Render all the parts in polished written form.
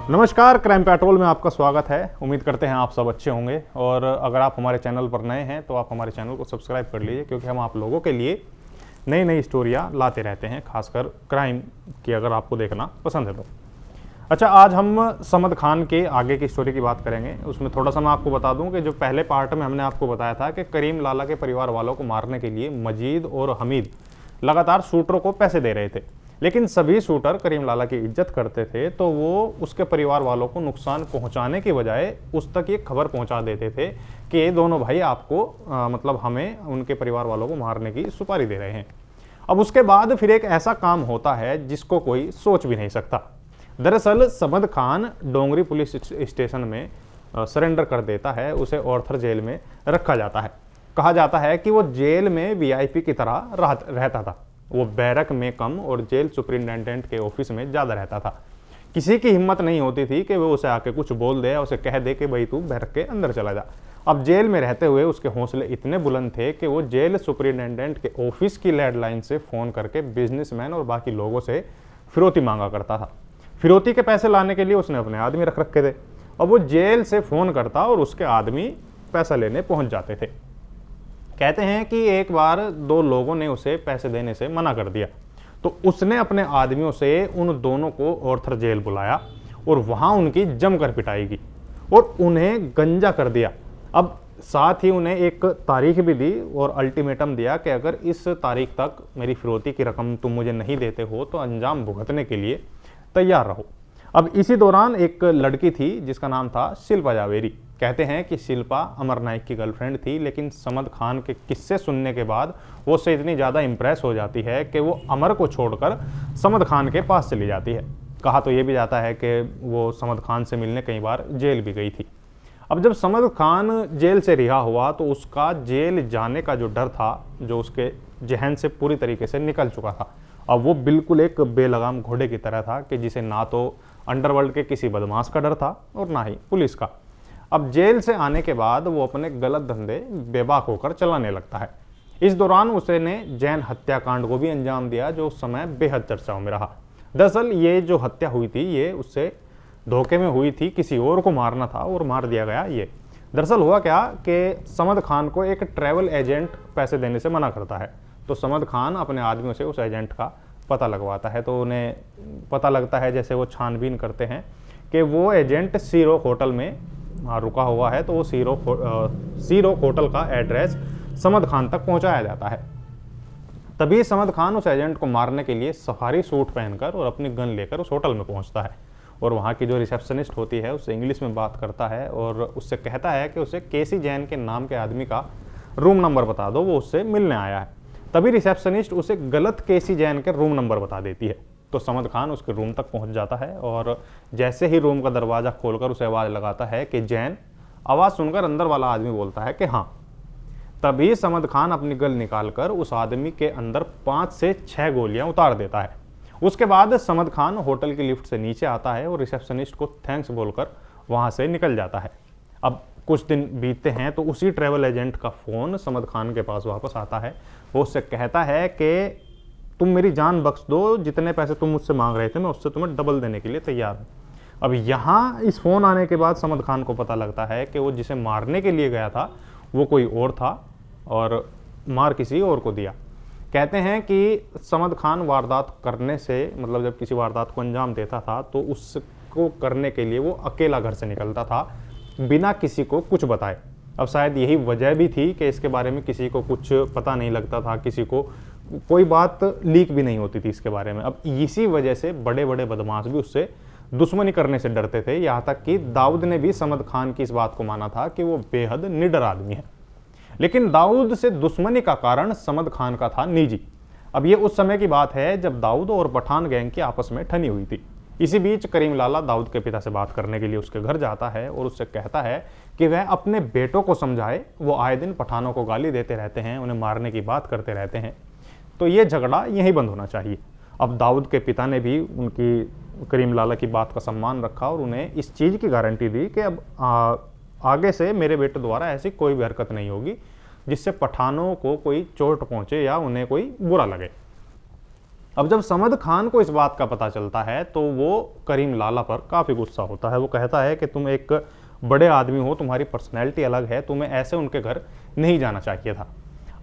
नमस्कार, crime petrol में आपका स्वागत है। उम्मीद करते हैं आप सब अच्छे होंगे। और अगर आप हमारे चैनल पर नए हैं तो आप हमारे चैनल को सब्सक्राइब कर लीजिए, क्योंकि हम आप लोगों के लिए नई नई स्टोरियाँ लाते रहते हैं, खासकर क्राइम की अगर आपको देखना पसंद है तो। अच्छा, आज हम समद खान के आगे की स्टोरी की बात करेंगे। उसमें थोड़ा सा मैं आपको बता दूं कि जो पहले पार्ट में हमने आपको बताया था कि करीम लाला के परिवार वालों को मारने के लिए मजीद और हमीद लगातार शूटरों को पैसे दे रहे थे, लेकिन सभी शूटर करीम लाला की इज्जत करते थे, तो वो उसके परिवार वालों को नुकसान पहुंचाने की बजाय उस तक ये खबर पहुंचा देते थे कि ये दोनों भाई आपको मतलब हमें उनके परिवार वालों को मारने की सुपारी दे रहे हैं। अब उसके बाद फिर एक ऐसा काम होता है जिसको कोई सोच भी नहीं सकता। दरअसल समद खान डोंगरी पुलिस स्टेशन में सरेंडर कर देता है। उसे ऑर्थर जेल में रखा जाता है। कहा जाता है कि वो जेल में वीआईपी की तरह रहता था। वो बैरक में कम और जेल सुपरिटेंडेंट के ऑफिस में ज़्यादा रहता था। किसी की हिम्मत नहीं होती थी कि वो उसे आके कुछ बोल दे, उसे कह दे कि भाई तू बैरक के अंदर चला जा। अब जेल में रहते हुए उसके हौसले इतने बुलंद थे कि वो जेल सुपरिटेंडेंट के ऑफिस की लैंडलाइन से फ़ोन करके बिजनेसमैन और बाकी लोगों से फिरौती मांगा करता था। फिरौती के पैसे लाने के लिए उसने अपने आदमी रख रखे थे। अब वो जेल से फ़ोन करता और उसके आदमी पैसा लेने पहुंच जाते थे। कहते हैं कि एक बार दो लोगों ने उसे पैसे देने से मना कर दिया, तो उसने अपने आदमियों से उन दोनों को ऑर्थर जेल बुलाया और वहां उनकी जमकर पिटाई की और उन्हें गंजा कर दिया। अब साथ ही उन्हें एक तारीख भी दी और अल्टीमेटम दिया कि अगर इस तारीख तक मेरी फिरौती की रकम तुम मुझे नहीं देते हो तो अंजाम भुगतने के लिए तैयार रहो। अब इसी दौरान एक लड़की थी जिसका नाम था शिल्पा जावेरी। कहते हैं कि शिल्पा अमर नाइक की गर्लफ्रेंड थी, लेकिन समद खान के किस्से सुनने के बाद वो उससे इतनी ज़्यादा इंप्रेस हो जाती है कि वो अमर को छोड़कर समद खान के पास चली जाती है। कहा तो ये भी जाता है कि वो समद खान से मिलने कई बार जेल भी गई थी। अब जब समद खान जेल से रिहा हुआ तो उसका जेल जाने का जो डर था, जो उसके जहन से पूरी तरीके से निकल चुका था। अब वो बिल्कुल एक बेलगाम घोड़े की तरह था कि जिसे ना तो अंडरवर्ल्ड के किसी बदमाश का डर था और ना ही पुलिस का। अब जेल से आने के बाद वो अपने गलत धंधे बेबाक होकर चलाने लगता है। इस दौरान उसने जैन हत्याकांड को भी अंजाम दिया, जो उस समय बेहद चर्चाओं में रहा। दरअसल ये जो हत्या हुई थी ये उससे धोखे में हुई थी, किसी और को मारना था और मार दिया गया ये। दरअसल हुआ क्या कि समद खान को एक ट्रैवल एजेंट पैसे देने से मना करता है, तो समद खान अपने आदमियों से उस एजेंट का पता लगवाता है। तो उन्हें पता लगता है, जैसे वो छानबीन करते हैं, कि वो एजेंट सी रॉक होटल में रुका हुआ है। तो वो सी रॉक होटल का एड्रेस समद खान तक पहुंचाया जाता है। तभी समद खान उस एजेंट को मारने के लिए सफारी सूट पहनकर और अपनी गन लेकर उस होटल में पहुंचता है और वहाँ की जो रिसेप्शनिस्ट होती है उससे इंग्लिश में बात करता है और उससे कहता है कि उसे केसी जैन के नाम के आदमी का रूम नंबर बता दो, वो उससे मिलने आया है। तभी रिसेप्शनिस्ट उसे गलत केसी जैन के रूम नंबर बता देती है। तो समद खान उसके रूम तक पहुंच जाता है और जैसे ही रूम का दरवाज़ा खोलकर उसे आवाज़ लगाता है कि जैन, आवाज़ सुनकर अंदर वाला आदमी बोलता है कि हाँ। तभी समद खान अपनी गन निकालकर उस आदमी के अंदर 5 से 6 गोलियां उतार देता है। उसके बाद समद खान होटल की लिफ्ट से नीचे आता है और रिसेप्शनिस्ट को थैंक्स बोलकर वहाँ से निकल जाता है। अब कुछ दिन बीतते हैं तो उसी ट्रैवल एजेंट का फ़ोन समद खान के पास वापस आता है। वो उससे कहता है कि तुम मेरी जान बख्श दो, जितने पैसे तुम मुझसे मांग रहे थे मैं उससे तुम्हें डबल देने के लिए तैयार हूँ। अब यहाँ इस फ़ोन आने के बाद समद खान को पता लगता है कि वो जिसे मारने के लिए गया था वो कोई और था और मार किसी और को दिया। कहते हैं कि समद खान वारदात करने से, मतलब जब किसी वारदात को अंजाम देता था तो उसको करने के लिए वो अकेला घर से निकलता था बिना किसी को कुछ बताए। अब शायद यही वजह भी थी कि इसके बारे में किसी को कुछ पता नहीं लगता था, किसी को कोई बात लीक भी नहीं होती थी इसके बारे में। अब इसी वजह से बड़े बड़े बदमाश भी उससे दुश्मनी करने से डरते थे। यहाँ तक कि दाऊद ने भी समद खान की इस बात को माना था कि वो बेहद निडर आदमी है। लेकिन दाऊद से दुश्मनी का कारण समद खान का था निजी। अब ये उस समय की बात है जब दाऊद और पठान गैंग की आपस में ठनी हुई थी। इसी बीच करीम लाला दाऊद के पिता से बात करने के लिए उसके घर जाता है और उससे कहता है कि वह अपने बेटों को समझाए। वो आए दिन पठानों को गाली देते रहते हैं, उन्हें मारने की बात करते रहते हैं, तो ये झगड़ा यहीं बंद होना चाहिए। अब दाऊद के पिता ने भी उनकी करीम लाला की बात का सम्मान रखा और उन्हें इस चीज़ की गारंटी दी कि अब आगे से मेरे बेटे द्वारा ऐसी कोई भी हरकत नहीं होगी जिससे पठानों को कोई चोट पहुंचे या उन्हें कोई बुरा लगे। अब जब समद खान को इस बात का पता चलता है तो वो करीम लाला पर काफ़ी गुस्सा होता है। वो कहता है कि तुम एक बड़े आदमी हो, तुम्हारी पर्सनैलिटी अलग है, तुम्हें ऐसे उनके घर नहीं जाना चाहिए था।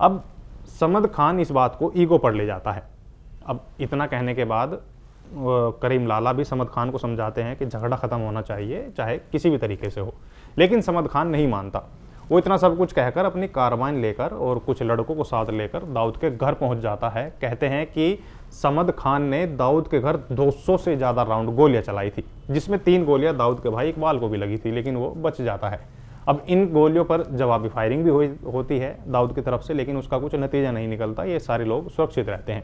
अब समद खान इस बात को ईगो पर ले जाता है। अब इतना कहने के बाद करीम लाला भी समद खान को समझाते हैं कि झगड़ा ख़त्म होना चाहिए, चाहे किसी भी तरीके से हो, लेकिन समद खान नहीं मानता। वो इतना सब कुछ कहकर अपनी कारबाइन लेकर और कुछ लड़कों को साथ लेकर दाऊद के घर पहुंच जाता है। कहते हैं कि समद खान ने दाऊद के घर 200 से ज़्यादा राउंड गोलियां चलाई थी, जिसमें 3 गोलियां दाऊद के भाई इकबाल को भी लगी थी, लेकिन वो बच जाता है। अब इन गोलियों पर जवाबी फायरिंग भी होती है दाऊद की तरफ से, लेकिन उसका कुछ नतीजा नहीं निकलता, ये सारे लोग सुरक्षित रहते हैं।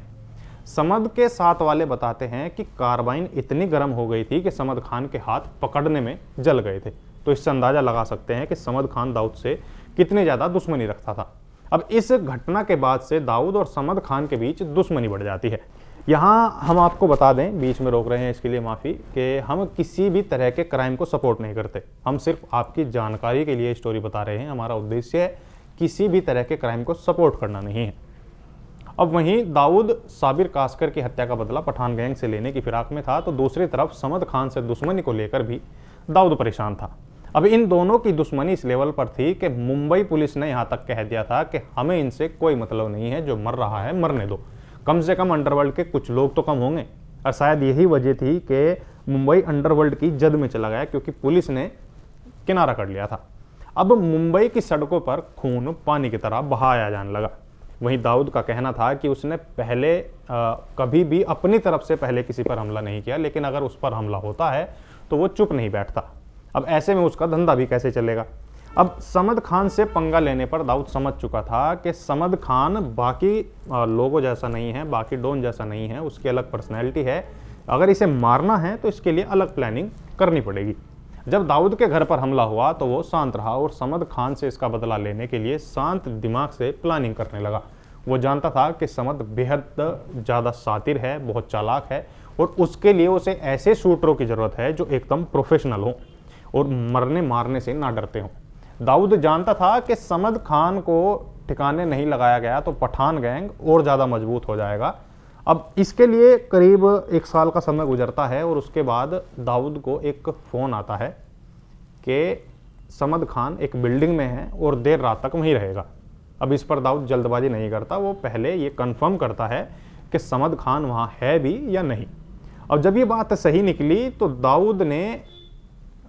समद के साथ वाले बताते हैं कि कारबाइन इतनी गर्म हो गई थी कि समद खान के हाथ पकड़ने में जल गए थे। तो इससे अंदाज़ा लगा सकते हैं कि समद खान दाऊद से कितनी ज़्यादा दुश्मनी रखता था। अब इस घटना के बाद से दाऊद और समद खान के बीच दुश्मनी बढ़ जाती है। यहाँ हम आपको बता दें, बीच में रोक रहे हैं इसके लिए माफ़ी, कि हम किसी भी तरह के क्राइम को सपोर्ट नहीं करते। हम सिर्फ आपकी जानकारी के लिए स्टोरी बता रहे हैं। हमारा उद्देश्य है किसी भी तरह के क्राइम को सपोर्ट करना नहीं है। अब वहीं दाऊद साबिर कास्कर की हत्या का बदला पठान गैंग से लेने की फिराक में था, तो दूसरी तरफ समद खान से दुश्मनी को लेकर भी दाऊद परेशान था। अब इन दोनों की दुश्मनी इस लेवल पर थी कि मुंबई पुलिस ने यहाँ तक कह दिया था कि हमें इनसे कोई मतलब नहीं है, जो मर रहा है मरने दो, कम से कम अंडरवर्ल्ड के कुछ लोग तो कम होंगे। और शायद यही वजह थी कि मुंबई अंडरवर्ल्ड की जद में चला गया, क्योंकि पुलिस ने किनारा कर लिया था। अब मुंबई की सड़कों पर खून पानी की तरह बहाया जाने लगा। वहीं दाऊद का कहना था कि उसने पहले कभी भी अपनी तरफ से पहले किसी पर हमला नहीं किया, लेकिन अगर उस पर हमला होता है तो वो चुप नहीं बैठता। अब ऐसे में उसका धंधा भी कैसे चलेगा। अब समद खान से पंगा लेने पर दाऊद समझ चुका था कि समद खान बाकी लोगों जैसा नहीं है, बाकी डॉन जैसा नहीं है, उसकी अलग पर्सनैलिटी है। अगर इसे मारना है तो इसके लिए अलग प्लानिंग करनी पड़ेगी। जब दाऊद के घर पर हमला हुआ तो वो शांत रहा और समद खान से इसका बदला लेने के लिए शांत दिमाग से प्लानिंग करने लगा। वो जानता था कि समद बेहद ज़्यादा शातिर है, बहुत चालाक है, और उसके लिए उसे ऐसे शूटरों की ज़रूरत है जो एकदम प्रोफेशनल हो और मरने मारने से ना डरते हों। दाऊद जानता था कि समद खान को ठिकाने नहीं लगाया गया तो पठान गैंग और ज़्यादा मजबूत हो जाएगा। अब इसके लिए करीब 1 साल का समय गुजरता है और उसके बाद दाऊद को एक फ़ोन आता है कि समद खान एक बिल्डिंग में है और देर रात तक वहीं रहेगा। अब इस पर दाऊद जल्दबाजी नहीं करता, वो पहले ये कंफर्म करता है कि समद खान वहाँ है भी या नहीं। अब जब ये बात सही निकली तो दाऊद ने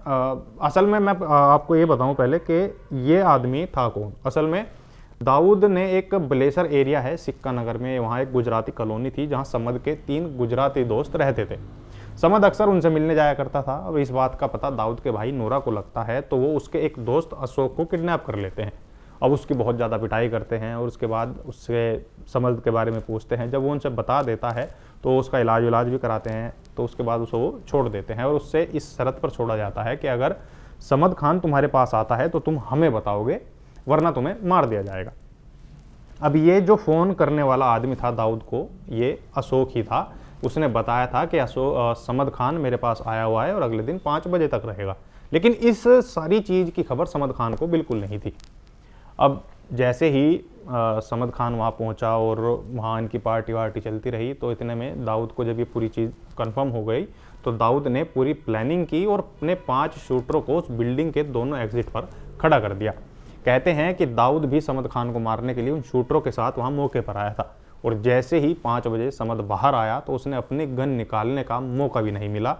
असल में मैं आपको ये बताऊं पहले कि ये आदमी था कौन। असल में दाऊद ने एक ब्लेसर एरिया है सिक्का नगर में, वहाँ एक गुजराती कॉलोनी थी जहाँ समद के 3 गुजराती दोस्त रहते थे। समद अक्सर उनसे मिलने जाया करता था। अब इस बात का पता दाऊद के भाई नूरा को लगता है तो वो उसके एक दोस्त अशोक को किडनैप कर लेते हैं। अब उसकी बहुत ज़्यादा पिटाई करते हैं और उसके बाद उससे समद के बारे में पूछते हैं। जब वो उनसे बता देता है तो उसका इलाज भी कराते हैं, तो उसके बाद उसे वो छोड़ देते हैं और उससे इस शर्त पर छोड़ा जाता है कि अगर समद खान तुम्हारे पास आता है तो तुम हमें बताओगे, वरना तुम्हें मार दिया जाएगा। अब ये जो फ़ोन करने वाला आदमी था दाऊद को, ये अशोक ही था। उसने बताया था कि समद खान मेरे पास आया हुआ है और अगले दिन 5 बजे तक रहेगा, लेकिन इस सारी चीज़ की खबर समद खान को बिल्कुल नहीं थी। अब जैसे ही समद खान वहाँ पहुँचा और वहाँ इनकी पार्टी वार्टी चलती रही, तो इतने में दाऊद को जब ये पूरी चीज़ कंफर्म हो गई तो दाऊद ने पूरी प्लानिंग की और अपने 5 शूटरों को उस बिल्डिंग के दोनों एग्जिट पर खड़ा कर दिया। कहते हैं कि दाऊद भी समद खान को मारने के लिए उन शूटरों के साथ वहाँ मौके पर आया था, और जैसे ही 5 बजे समद बाहर आया तो उसने अपनी गन निकालने का मौका भी नहीं मिला,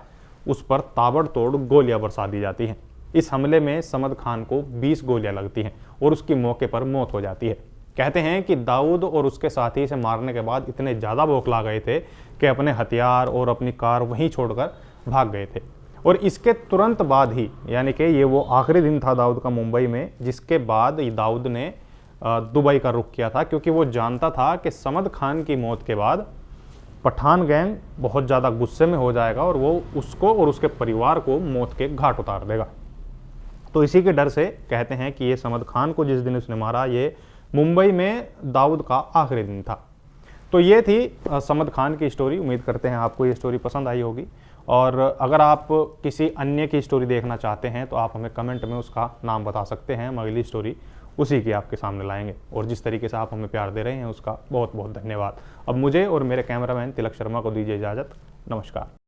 उस पर ताबड़तोड़ गोलियां बरसा दी जाती हैं। इस हमले में समद खान को 20 गोलियां लगती हैं और उसकी मौके पर मौत हो जाती है। कहते हैं कि दाऊद और उसके साथी से मारने के बाद इतने ज़्यादा बौखला गए थे कि अपने हथियार और अपनी कार वहीं छोड़कर भाग गए थे। और इसके तुरंत बाद ही, यानी कि ये वो आखिरी दिन था दाऊद का मुंबई में, जिसके बाद दाऊद ने दुबई का रुख किया था, क्योंकि वो जानता था कि समद खान की मौत के बाद पठान गैंग बहुत ज़्यादा गुस्से में हो जाएगा और वो उसको और उसके परिवार को मौत के घाट उतार देगा। तो इसी के डर से कहते हैं कि ये समद खान को जिस दिन उसने मारा, ये मुंबई में दाऊद का आखिरी दिन था। तो ये थी समद खान की स्टोरी। उम्मीद करते हैं आपको ये स्टोरी पसंद आई होगी, और अगर आप किसी अन्य की स्टोरी देखना चाहते हैं तो आप हमें कमेंट में उसका नाम बता सकते हैं, हम अगली स्टोरी उसी की आपके सामने लाएंगे। और जिस तरीके से आप हमें प्यार दे रहे हैं उसका बहुत बहुत धन्यवाद। अब मुझे और मेरे कैमरामैन तिलक शर्मा को दीजिए इजाज़त। नमस्कार।